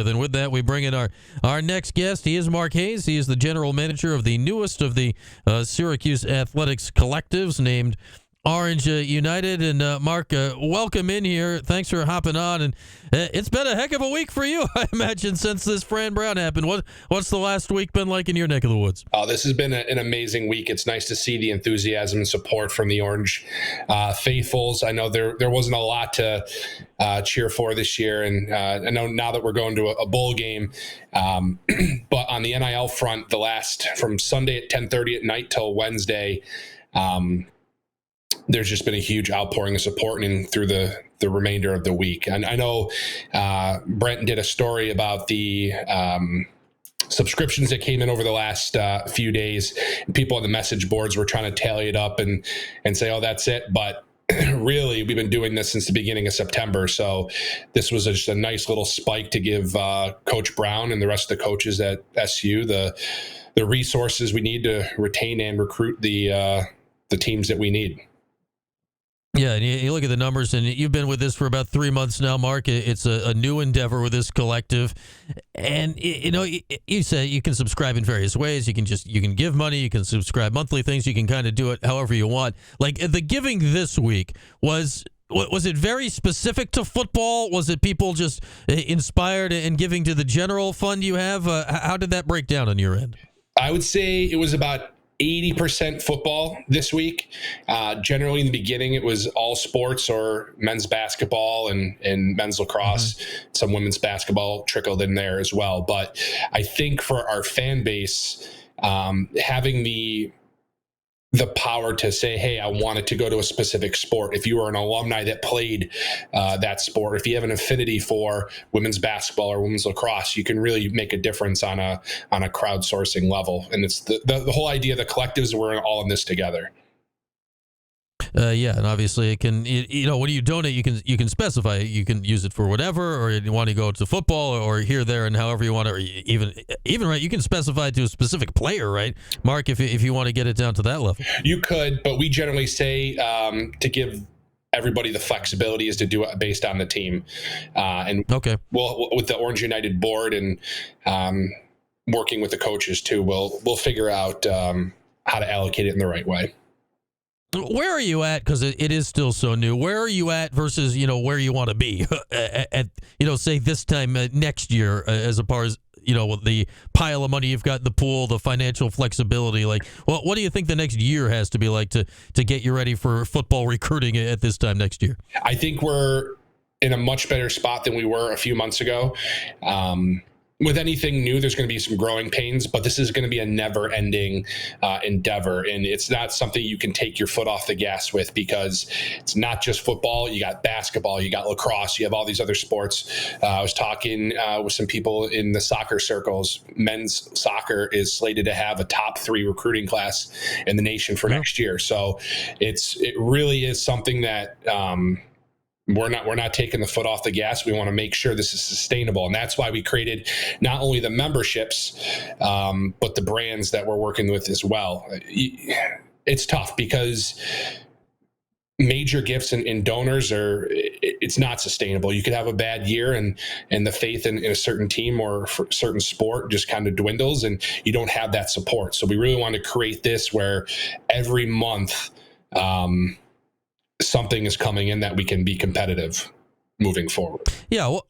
Then with that, we bring in our next guest. He is Mark Hayes. He is the general manager of the newest of the Syracuse Athletics collectives named Orange United. And Mark, welcome in here. Thanks for hopping on. And it's been a heck of a week for you, I imagine, since this Fran Brown happened. What's the last week been like in your neck of the woods? Oh, this has been an amazing week. It's nice to see the enthusiasm and support from the Orange faithfuls. I know there wasn't a lot to cheer for this year, and I know now that we're going to a bowl game, but on the NIL front, from Sunday at 10:30 at night till Wednesday, there's just been a huge outpouring of support and through the remainder of the week. And I know Brent did a story about the subscriptions that came in over the last few days. People on the message boards were trying to tally it up and say, oh, that's it. But really, we've been doing this since the beginning of September. So this was just a nice little spike to give Coach Brown and the rest of the coaches at SU the resources we need to retain and recruit the teams that we need. Yeah, and you look at the numbers, and you've been with this for about 3 months now, Mark. It's a new endeavor with this collective, and you say you can subscribe in various ways. You can give money, you can subscribe monthly things, you can kind of do it however you want. Like the giving this week was it very specific to football? Was it people just inspired and giving to the general fund you have? How did that break down on your end? I would say it was about 80% football this week. Generally in the beginning, it was all sports or men's basketball and men's lacrosse. Mm-hmm. Some women's basketball trickled in there as well. But I think for our fan base, having the power to say, hey, I wanted to go to a specific sport. If you were an alumni that played that sport, if you have an affinity for women's basketball or women's lacrosse, you can really make a difference on a crowdsourcing level. And it's the whole idea of the collectives, we're all in this together. Yeah, and obviously it can. When you donate, you can specify you can use it for whatever, or you want to go to football, or here, there, and however you want, or even right, you can specify to a specific player, right, Mark? If you want to get it down to that level, you could, but we generally say to give everybody the flexibility is to do it based on the team, and okay, well, with the Orange United board and working with the coaches too, we'll figure out how to allocate it in the right way. Where are you at? Because it is still so new. Where are you at versus where you want to be at say this time next year, as far as with the pile of money you've got in the pool, the financial flexibility. Like, well, what do you think the next year has to be like to get you ready for football recruiting at this time next year? I think we're in a much better spot than we were a few months ago. With anything new, there's going to be some growing pains, but this is going to be a never-ending endeavor, and it's not something you can take your foot off the gas with, because it's not just football. You got basketball, you got lacrosse, you have all these other sports. I was talking with some people in the soccer circles. Men's soccer is slated to have a top 3 recruiting class in the nation for next year. So it really is something that we're not taking the foot off the gas. We want to make sure this is sustainable. And that's why we created not only the memberships, but the brands that we're working with as well. It's tough because major gifts and donors it's not sustainable. You could have a bad year and the faith in a certain team or for a certain sport just kind of dwindles and you don't have that support. So we really want to create this where every month, something is coming in that we can be competitive moving forward. Yeah. Well,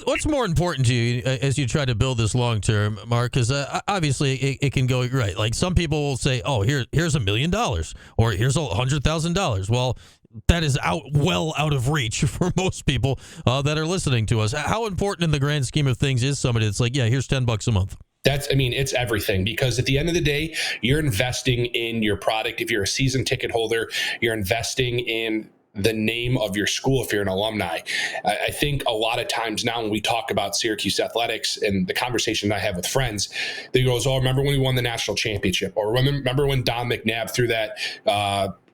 what's more important to you as you try to build this long term, Mark? Because obviously it can go right. Like some people will say, "Oh, here's $1 million," or "Here's $100,000." Well, that is well out of reach for most people that are listening to us. How important in the grand scheme of things is somebody that's like, "Yeah, here's $10 a month"? It's everything, because at the end of the day, you're investing in your product. If you're a season ticket holder, you're investing in the name of your school if you're an alumni. I think a lot of times now when we talk about Syracuse athletics and the conversation I have with friends, they go, "Oh, remember when we won the national championship?" Or remember when Don McNabb threw that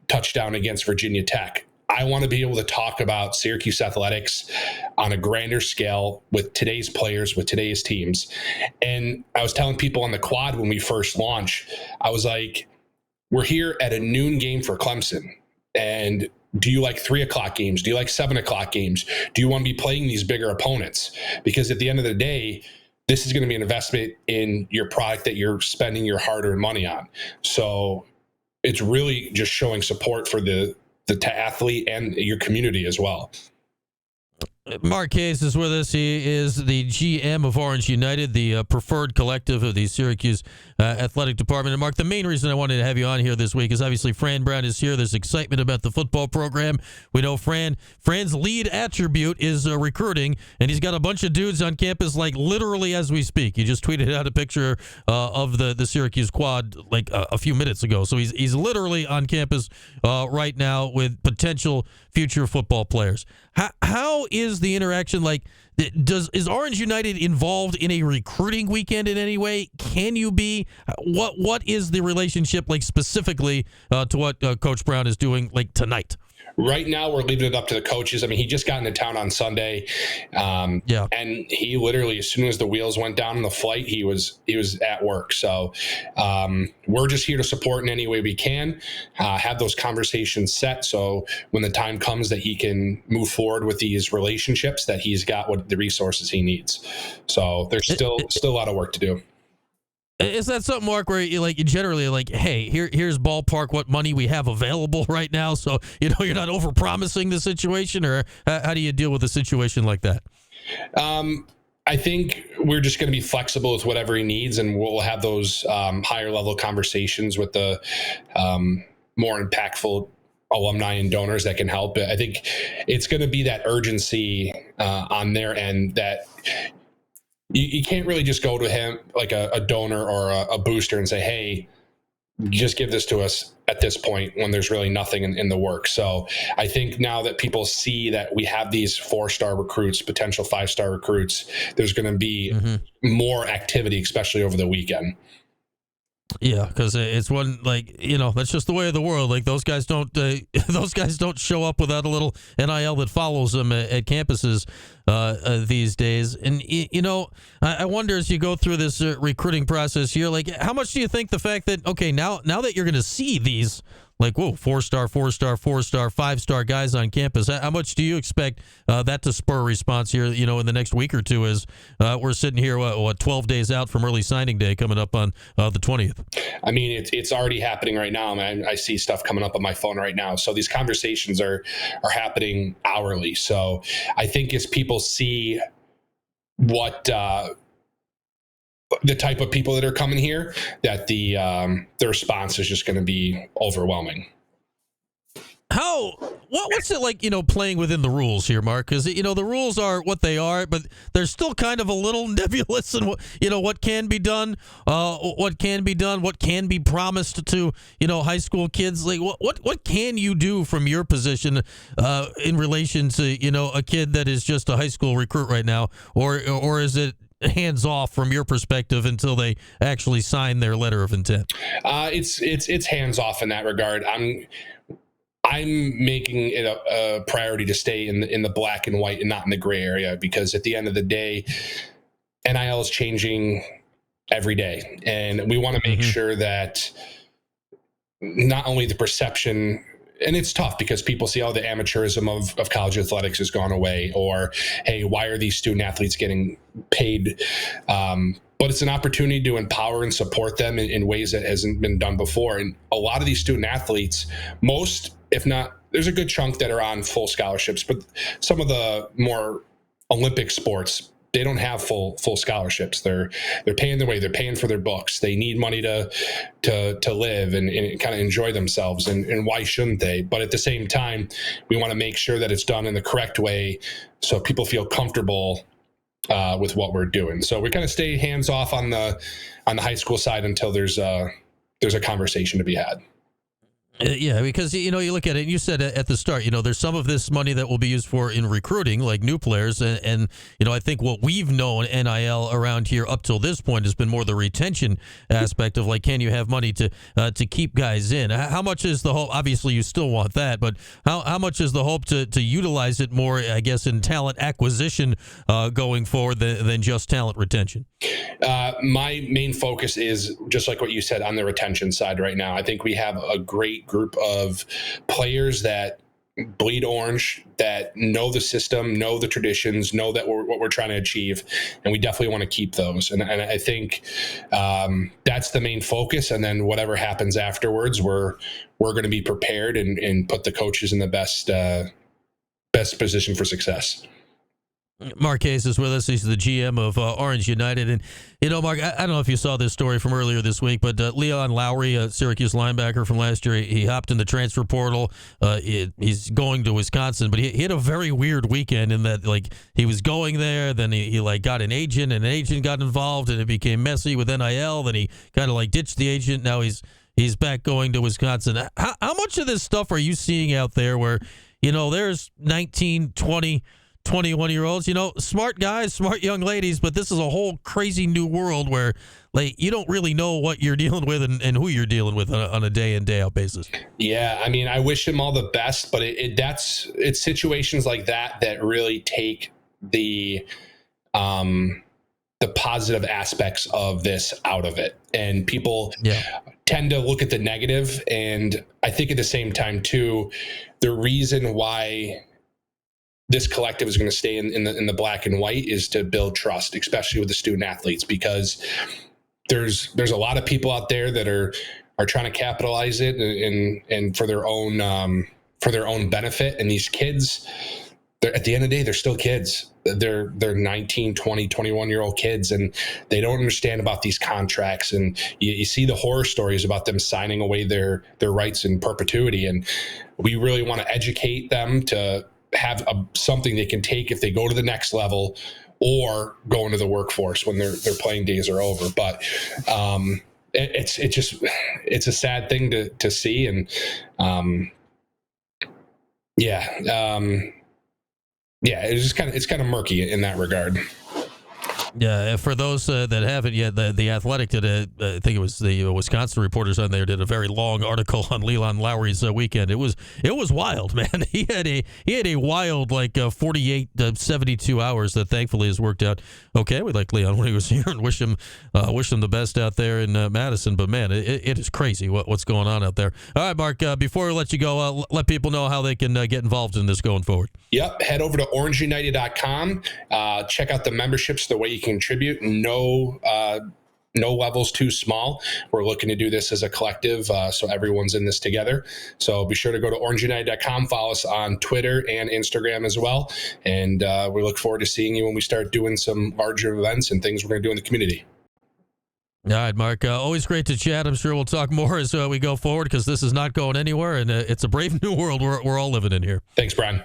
touchdown against Virginia Tech? I want to be able to talk about Syracuse athletics on a grander scale with today's players, with today's teams. And I was telling people on the quad when we first launched, I was like, we're here at a noon game for Clemson. And Do you like 3:00 games? Do you like 7:00 games? Do you want to be playing these bigger opponents? Because at the end of the day, this is going to be an investment in your product that you're spending your hard-earned money on. So it's really just showing support for the athlete and your community as well. Mark Hayes is with us. He is the GM of Orange United, the preferred collective of the Syracuse athletic department. And Mark, the main reason I wanted to have you on here this week is obviously Fran Brown is here. There's excitement about the football program. We know Fran's lead attribute is recruiting, and he's got a bunch of dudes on campus like literally as we speak. He just tweeted out a picture of the Syracuse quad like a few minutes ago. So he's literally on campus right now with potential future football players. How is the interaction like? Is Orange United involved in a recruiting weekend in any way? Can you be? What is the relationship like specifically to what Coach Brown is doing like tonight? Right now, we're leaving it up to the coaches. I mean, he just got into town on Sunday, and he literally, as soon as the wheels went down on the flight, he was at work. So we're just here to support in any way we can, have those conversations set. So when the time comes that he can move forward with these relationships, that he's got what the resources he needs. So there's still a lot of work to do. Is that something, Mark, where you generally hey, here's ballpark what money we have available right now, so you're not overpromising the situation, or how do you deal with a situation like that? I think we're just going to be flexible with whatever he needs, and we'll have those higher level conversations with the more impactful alumni and donors that can help. I think it's going to be that urgency on their end that you can't really just go to him like a donor or a booster and say, hey, just give this to us at this point when there's really nothing in the works. So I think now that people see that we have these 4-star recruits, potential 5-star recruits, there's going to be more activity, especially over the weekend. Yeah, because it's one that's just the way of the world. Like those guys don't show up without a little NIL that follows them at campuses these days. And I wonder as you go through this recruiting process here, like how much do you think the fact that now that you're going to see these 4-star, 4-star, 4-star, 5-star guys on campus, how much do you expect that to spur a response here, in the next week or two as we're sitting here, 12 days out from early signing day coming up on the 20th? I mean, it's already happening right now, man. I see stuff coming up on my phone right now. So these conversations are happening hourly. So I think as people see what the type of people that are coming here, that the response is just going to be overwhelming. What's it like, playing within the rules here, Mark? Because, the rules are what they are, but they're still kind of a little nebulous in what can be done, what can be promised to, high school kids. Like, what can you do from your position in relation to, a kid that is just a high school recruit right now? Or is it hands off from your perspective until they actually sign their letter of intent? It's hands off in that regard. I'm making it a priority to stay in the black and white and not in the gray area, because at the end of the day, NIL is changing every day, and we want to make sure that not only the perception. And it's tough because people see, the amateurism of college athletics has gone away, or, hey, why are these student athletes getting paid? But it's an opportunity to empower and support them in ways that hasn't been done before. And a lot of these student athletes, most, if not, there's a good chunk that are on full scholarships, but some of the more Olympic sports, they don't have full scholarships. They're paying their way. They're paying for their books. They need money to live and kind of enjoy themselves. And why shouldn't they? But at the same time, we want to make sure that it's done in the correct way so people feel comfortable with what we're doing. So we kind of stay hands off on the high school side until there's a conversation to be had. Yeah, because, you look at it, and you said at the start, there's some of this money that will be used for in recruiting, like new players. And I think what we've known NIL around here up till this point has been more the retention aspect of, can you have money to keep guys in? How much is the hope? Obviously, you still want that, but how much is the hope to utilize it more, I guess, in talent acquisition going forward than just talent retention? My main focus is just like what you said on the retention side right now. I think we have a great group of players that bleed orange, that know the system, know the traditions, know that what we're trying to achieve, and we definitely want to keep those. And I think that's the main focus. And then whatever happens afterwards, we're going to be prepared and put the coaches in the best position for success. Mark Hayes is with us. He's the GM of Orange United. And, Mark, I don't know if you saw this story from earlier this week, but Leon Lowry, a Syracuse linebacker from last year, he hopped in the transfer portal. He's going to Wisconsin, but he had a very weird weekend in that, like, he was going there, then he got an agent, and an agent got involved, and it became messy with NIL. Then he kind of, ditched the agent. Now he's back going to Wisconsin. How much of this stuff are you seeing out there where, there's 19, 20, 21-year-olds, smart guys, smart young ladies, but this is a whole crazy new world where, you don't really know what you're dealing with and who you're dealing with on a day in, day out basis. Yeah, I mean, I wish him all the best, but it's situations like that really take the positive aspects of this out of it, and people tend to look at the negative. And I think at the same time too, the reason why this collective is going to stay in the black and white is to build trust, especially with the student athletes, because there's a lot of people out there that are trying to capitalize it and for their own benefit. And these kids, at the end of the day, they're still kids. They're 19, 20, 21-year-old kids, and they don't understand about these contracts. And you see the horror stories about them signing away their rights in perpetuity. And we really want to educate them to have something they can take if they go to the next level or go into the workforce when their playing days are over. But it's a sad thing to see. And it's kind of murky in that regard. Yeah, for those that haven't yet, the Athletic did I think it was the Wisconsin reporters on there did a very long article on Leon Lowry's weekend. It was wild, man. He had a wild 48 to 72 hours that thankfully has worked out okay. We like Leon when he was here and wish him the best out there in Madison. But man, it is crazy what's going on out there. All right, Mark. Before we let you go, let people know how they can get involved in this going forward. Yep, head over to orangeunited.com. Check out the memberships, the way you contribute. No levels too small. We're looking to do this as a collective, so everyone's in this together. So be sure to go to orangeunited.com, follow us on Twitter and Instagram as well. And we look forward to seeing you when we start doing some larger events and things we're going to do in the community. All right, Mark. Always great to chat. I'm sure we'll talk more as we go forward, because this is not going anywhere, and it's a brave new world we're all living in here. Thanks, Brian.